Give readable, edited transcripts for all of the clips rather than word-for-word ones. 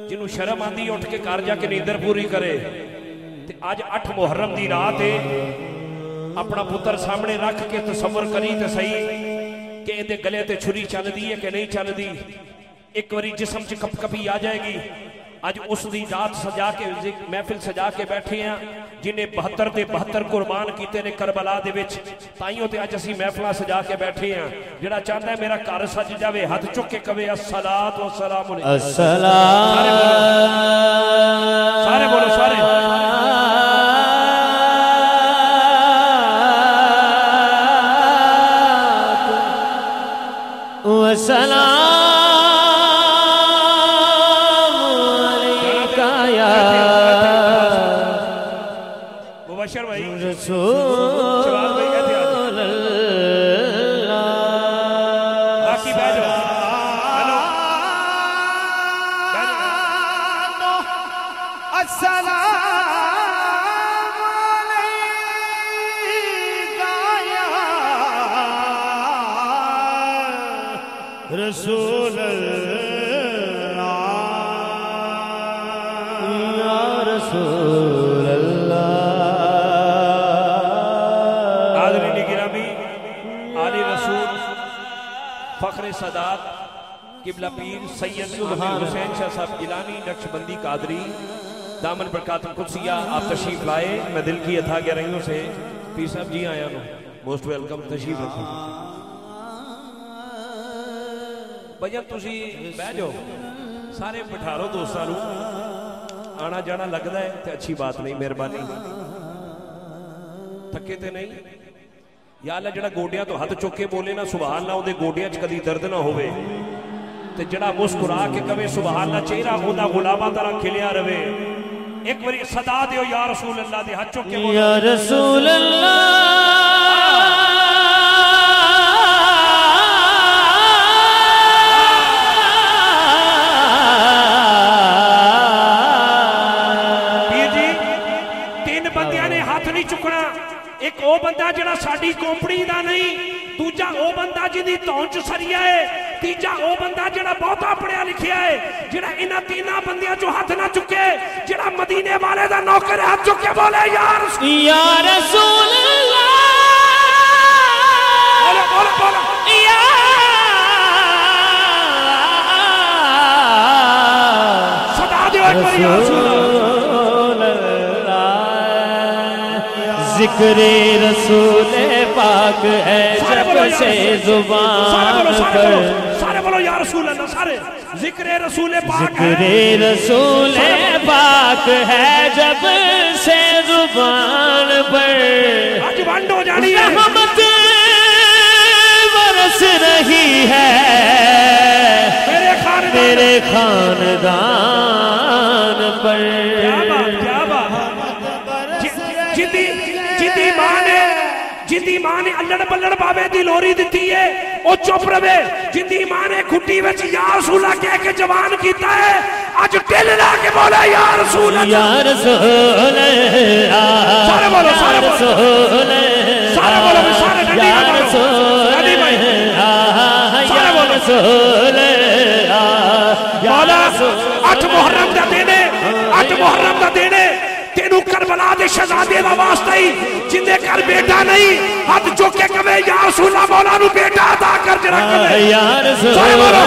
جنہوں شرم آندی اٹھ کے کار جا کے نیندر پوری کرے تے آج 8 محرم دی رات ہے اپنا پتر سامنے رکھ کے تصور کری تے صحیح کہ اندے گلے تے چھری چل دی ہے کہ نہیں چل دی ایک وری جسم چ کپ کپی آ جائے گی آج اس دی رات سجا کے محفل سجا کے بیٹھے ہیں جنہیں 72 تے 72 قربان کیتے نے کربلا دے وچ تائیوں تے اج اسی محفلاں سجا کے بیٹھے ہیں جڑا چاہتا ہے میرا گھر سج جاوے ہاتھ چک کے کہے الصلاۃ والسلام علیہ السلام سارے بولو سارے والسلام رسول اللہ باقی بیٹھو ہلو السلام علیکہ یا رسول اللہ یا رسول اللہ فخر سادات قبلہ پیر سید عامر حسین شاہ صاحب گیلانی نقشبندی قادری دامن برکات القدسیہ آپ تشریف لائے میں دل کی اتھا گہرائیوں سے پیر صاحب جی آیا ہوں موسٹ ویلکم تشریف رکھیں بھائیاں تسی بہ جاؤ سارے بٹھارو دوستانو آنا جانا لگتا ہے تے اچھی بات نہیں مہربانی تھکے تے نہیں یا اللہ جڑا گوڑیاں تو ہاتھ چکے بولے نا سبحان اللہ دے گوڑیاں چ کدی درد نہ ہوئے تے جڑا مسکرا کے کہے سبحان اللہ چہرہ خدا غلاماں طرح کھلیا رہے ایک باری صدا دیو یا رسول اللہ دے ہاتھ چکے بولو یا رسول اللہ ایک او بندہ جڑا ساڑی کومپڑی دا نہیں دوجہ او بندہ جدی تونچ سریا ہے تیجہ او بندہ جڑا بہتا پڑھیا لکھیا ہے جڑا انہ تینہ بندیاں جو ہاتھ نہ چکے جڑا مدینے والے دا نوکر ہاتھ چکے بولے یا رسول اللہ بولو بولو بولو صدا دیو ایک بار یا رسول اللہ ذکر رسول پاک ہے جب سے زبان پر سارے بولو یا رسول اللہ سارے ذکر رسول پاک ہے ذکر رسول پاک ہے جب سے زبان پر آج بانڈ ہو جانی ہے رحمت برس رہی ہے میرے خاندان پر کیا بات جدی ماں نے اللہ بلڑ بابے دی لوری دیتی ہے او چپ رہے جدی ماں نے کھٹی وچ یا رسول اللہ کہہ کے جوان کیتا ہے آج ٹل لا کے بولا یا رسول اللہ یا رسول اللہ سارے بولو سارے بولو سارے بولو سارے ڈنڈی یا رسول اللہ یا رسول اللہ مولا 8 محرم دا دینے 8 محرم دا دینے تینوں کربلا دے شہزادے دا واسطہ ہی جندے کر بیٹا نہیں ہاتھ چوکے کہے یا رسول اللہ مولا نو بیٹا عطا کر جرا کہے یا رسول اللہ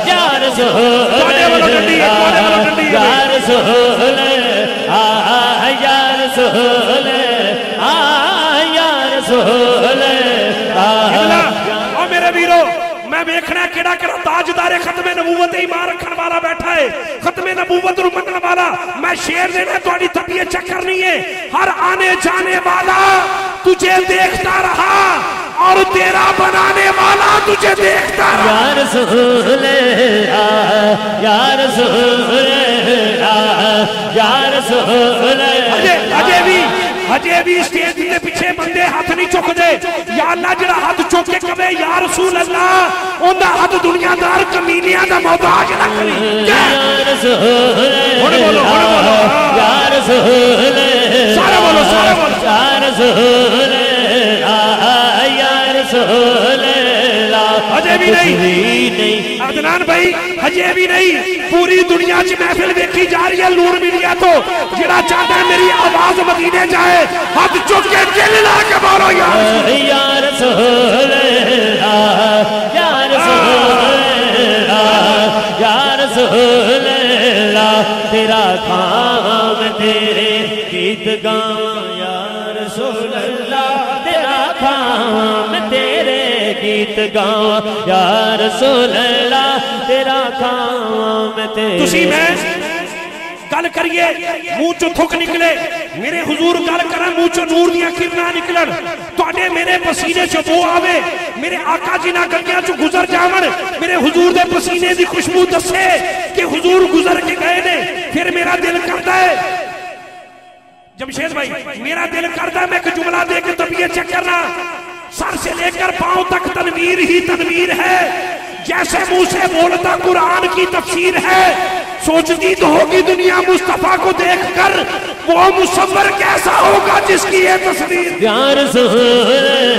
یا رسول اللہ یا رسول اللہ یا رسول اللہ یا رسول اللہ او میرے ویرو میں بیکھنا کیڑا کرا تاجدار ختم نبوت ایمان رکھن والا بیٹھا ہے ختم نبوت رو منن والا میں شیر دینا تھوڑی طبیعت چکر نہیں ہے ہر آنے جانے والا تجھے دیکھتا رہا اور تیرا بنانے والا تجھے دیکھتا رہا یا رسول اللہ یا رسول اللہ یا رسول اللہ ہجے بھی اسٹیج دے پیچھے بندے ہاتھ نہیں چک دے یا اللہ جڑا ہاتھ چک کے کہے یا رسول اللہ اوندا ہاتھ دنیا دار کمینیاں دا محتاج نہ کری یا رسول اللہ یا رسول اللہ سارے بولو سارے بولو یا رسول اللہ یا رسول اللہ ہجے بھی بھی نہیں عدنان بھائی ہجے بھی نہیں پوری دنیا چ محفل دیکھی جا رہی ہے نور میڈیا تو جڑا چاہتا ہے میری آواز مدینے جائے ہاتھ چک کے دل لا کے بولو یا رسول اللہ یا رسول اللہ یا رسول اللہ تیرا کام تیرے گیت گاواں یا رسول اللہ تیرا کام تیرے گیت گاواں یا رسول اللہ تیرا کام تیرے تسی میں گل کریے منہ چو تھک نکلے میرے حضور گل کرن منہ چو نور دیاں کرنا نکلن تواڈے میرے پسینے چو بو آوے میرے آقا جی نہ گنگیاں چو گزر جاون میرے حضور دے پسینے دی خوشبو دسے کہ حضور گزر کے گئے نے پھر میرا دل کرتا ہے جمشید بھائی میرا دل کرتا ہے میں ایک جملہ دے کے طبیعت چیک کرنا سر سے لے کر پاؤں تک تنویر ہی تنویر ہے جیسے منہ سے بولتا قرآن کی تفسیر ہے سوچتی تو ہوگی دنیا مصطفیٰ کو دیکھ کر وہ مصور کیسا ہوگا جس کی یہ تصویر یا رسول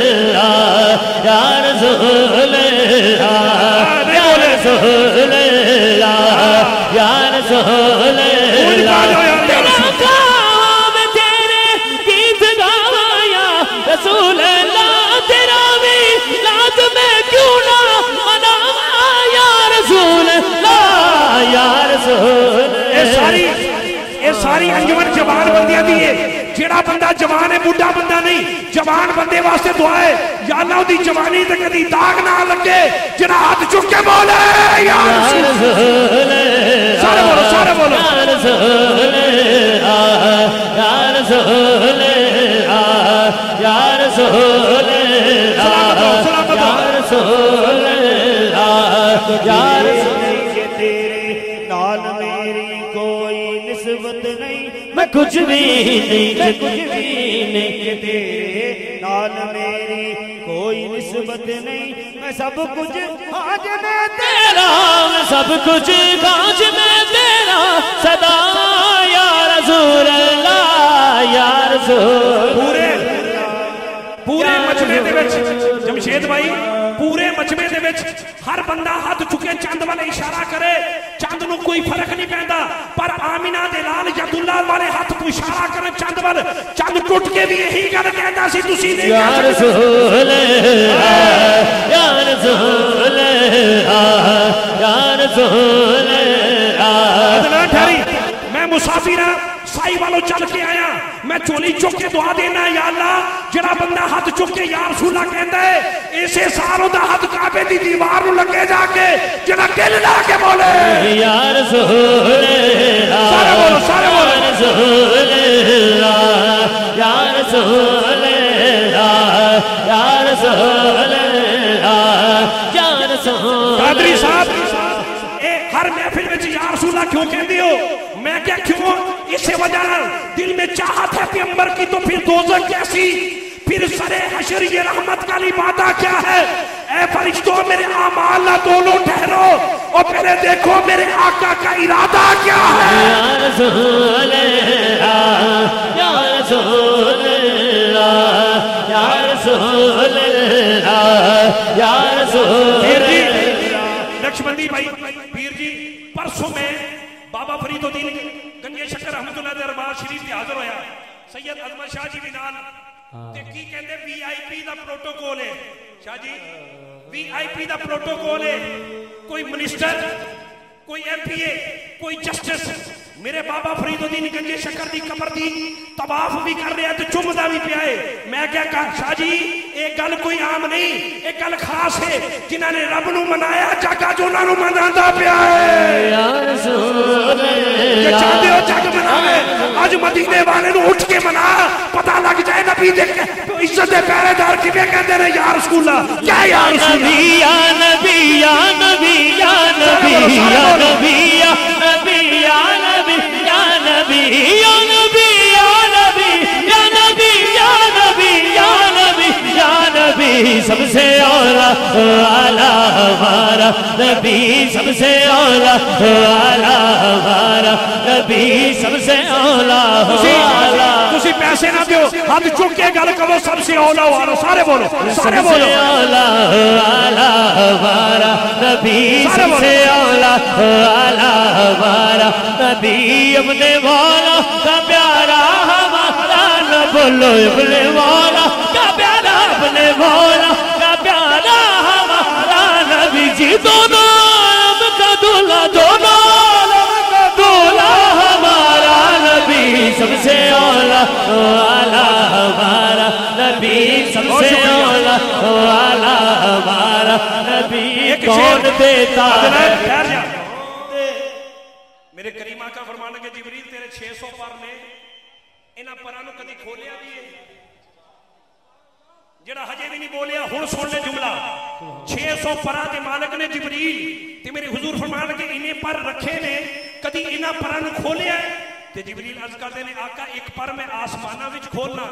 اللہ یا رسول اللہ یا رسول اللہ یا رسول اللہ تیرا کام تیرے گیت گاواں یا رسول اللہ تیرا میلاد میں کیوں نہ مناواں یا رسول اللہ یا رسول اے ساری انجمن جوان بندیاں دی ہے جیڑا بندہ جوان ہے بڑھا بندہ نہیں جوان بندے واسطے دعا ہے یا اللہ دی جوانی تے کدی داغ نہ لگے جڑا ہاتھ چک کے بولے یا رسول اللہ سارے بولو یا رسول اللہ یا رسول اللہ یا رسول اللہ یا رسول اللہ یا کہ تیرے نال میری کوئی نسبت نہیں میں کچھ بھی نہیں کچھ بھی نہیں کہ تیرے نال میری کوئی نسبت نہیں میں سب کچھ آج میں تیرا میں سب کچھ کاج میں تیرا صدا یا رسول اللہ یا رسول پورے مجمع دے وچ جمشید بھائی پورے مجمع دے وچ ہر بندہ ہاتھ چکے چند والے اشارہ کرے چند نو کوئی فرق نہیں پیندا پر آمینہ دے لال ید اللہ والے ہاتھ کو اشارہ کرے چند والے چند ٹوٹ کے بھی یہی گل کہندا سی تسی نہیں یا رسول اللہ یا رسول اللہ یا رسول اللہ ادنا ٹھہری میں مسافر ہاں سائی والوں چل کے آیا میں چولی چک کے دعا دینا یا اللہ جڑا بندہ ہاتھ چک کے یا رسول اللہ کہندا ہے اسے ساروں دا ہاتھ کعبے دی دیوار نو لگے جا کے جڑا دل لا کے بولے یا رسول اللہ سارے بولو سارے بولو یا رسول اللہ یا رسول اللہ یا رسول اللہ یا رسول قادری صاحب اے ہر محفل وچ یا رسول اللہ کیوں کہندے ہو میں کیا کیوں اسے وجہ دل میں چاہت ہے پیغمبر کی تو پھر دوزخ کیسی پھر سر حشر یہ رحمت کا لبادہ کیا ہے اے فرشتوں میرے اعمال نہ دونوں ٹھہرو اور پہلے دیکھو میرے آقا کا ارادہ کیا ہے یا رسول اللہ یا رسول اللہ یا رسول اللہ یا رسول اللہ نقشبندی بھائی پیر جی پرسوں میں بابا فرید الدین گنجے شکر رحمت اللہ دربار شریف تے حاضر ہویا سید عظمت شاہ جی بھی نال تے کی کہندے وی آئی پی دا پروٹوکول ہے شاہ جی وی آئی پی دا پروٹوکول ہے کوئی منسٹر کوئی ایم پی اے کوئی جسٹس میرے بابا فرید الدین گنجے شکر دی قبر دی طواف بھی کر رہے ہیں تو چمدا بھی پیا ہے میں کیا کہا شاہ جی ایک گل کوئی عام نہیں ایک گل خاص ہے جنہاں نے رب نو منایا جگہ جو انہاں نو مناندا پیا ہے یا رسول اللہ کہ چاہتے ہو جگ مناوے آج مدینے والے نو اٹھ کے منا پتہ لگ جائے نبی دے عزت دے پہرے دار کیویں کہندے نے یا رسول اللہ کیا یا رسول اللہ یا نبی یا نبی یا نبی یا نبی یا نبی یا نبی یا نبی یا نبی یا نبی یا نبی یا نبی یا نبی سب سے اولا والا ہمارا نبی سب سے اولا والا ہمارا نبی سب سے اولا والا تسی پیسے نہ دیو ہاتھ چک کے گل کرو سب سے اولا والا سارے بولو سارے بولو اولا والا ہمارا نبی سب سے اولا والا ہمارا نبی اپنے والا کا پیارا ہمارا نہ بولو اپنے والا کا پیارا اپنے والا کا پیارا ہمارا نبی جی دونوں عالم کا دولہ دونوں عالم کا دولہ ہمارا نبی سب سے اولا والا ہمارا نبی سب سے اولا والا ہمارا نبی کون دیتا ہے میرے کریم آقا فرمانے کے جبریل تیرے 600 پر نے انہاں پرانوں کدی کھولیا بھی ہے جڑا ہجے بھی نہیں بولیا ہن سن لے جملہ 600 پرا دے مالک نے جبریل تے میرے حضور فرمان کے انہیں پر رکھے نے کدی انہاں پرانوں کھولیا ہے تے جبریل عرض کردے نے آقا ایک پر میں آسمانہ وچ کھولنا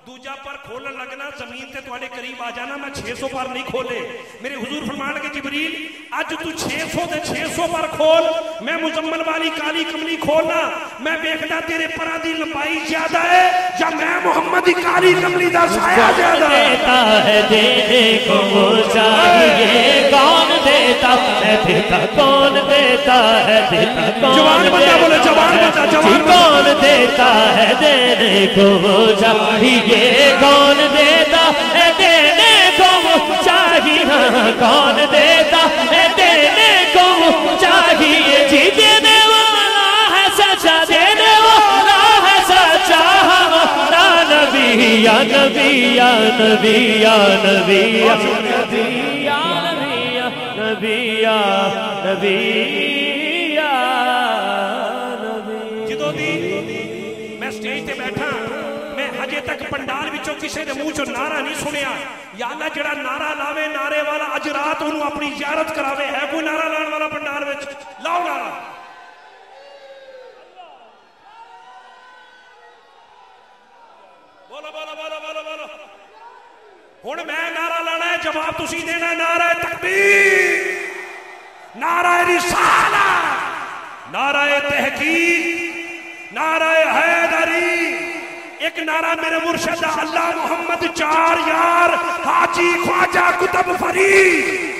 دوجا پر کھولن لگنا زمین تے تواڈے قریب آ جانا میں 600 پر نہیں کھولے میرے حضور فرمان کے جبریل اج تو 600 دے 600 پر کھول میں مزمل والی کالی کملی کھولنا میں دیکھدا تیرے پراں دی لمبائی زیادہ ہے یا میں محمد دی کالی کملی دا سایہ زیادہ دیتا ہے دینے کو وہ چاہیے کون دیتا ہے دیتا کون دیتا ہے دیتا کون جوان بندہ بولے جوان بندہ جوان کون دیتا ہے دینے کو وہ چاہیے کون دیتا ہے دینے کو چاہیے کون دیتا ہے دینے کو چاہیے جی دینے والا ہے سچا دینے والا ہے سچا ہمارا نبی یا نبی یا نبی یا نبی یا نبی یا نبی یا نبی یا نبی جدو دی میں سٹیج تے بیٹھا میں ہجے تک پنڈال وچوں کسے دے منہ چوں نعرہ نہیں سنیا یا اللہ جڑا نعرہ لاوے نعرے والا اج رات انہوں اپنی زیارت کراوے ہے کوئی نعرہ لان والا پنڈال وچ لاؤ نعرہ بولو بولو بولو بولو بولو ہن میں نعرہ لانا ہے جواب تسی دینا ہے نعرہ تکبیر نعرہ رسالت نعرہ تحقیق نعرہ حیدری ایک نعرہ میرے مرشد اللہ محمد چار یار حاجی خواجہ کتب فرید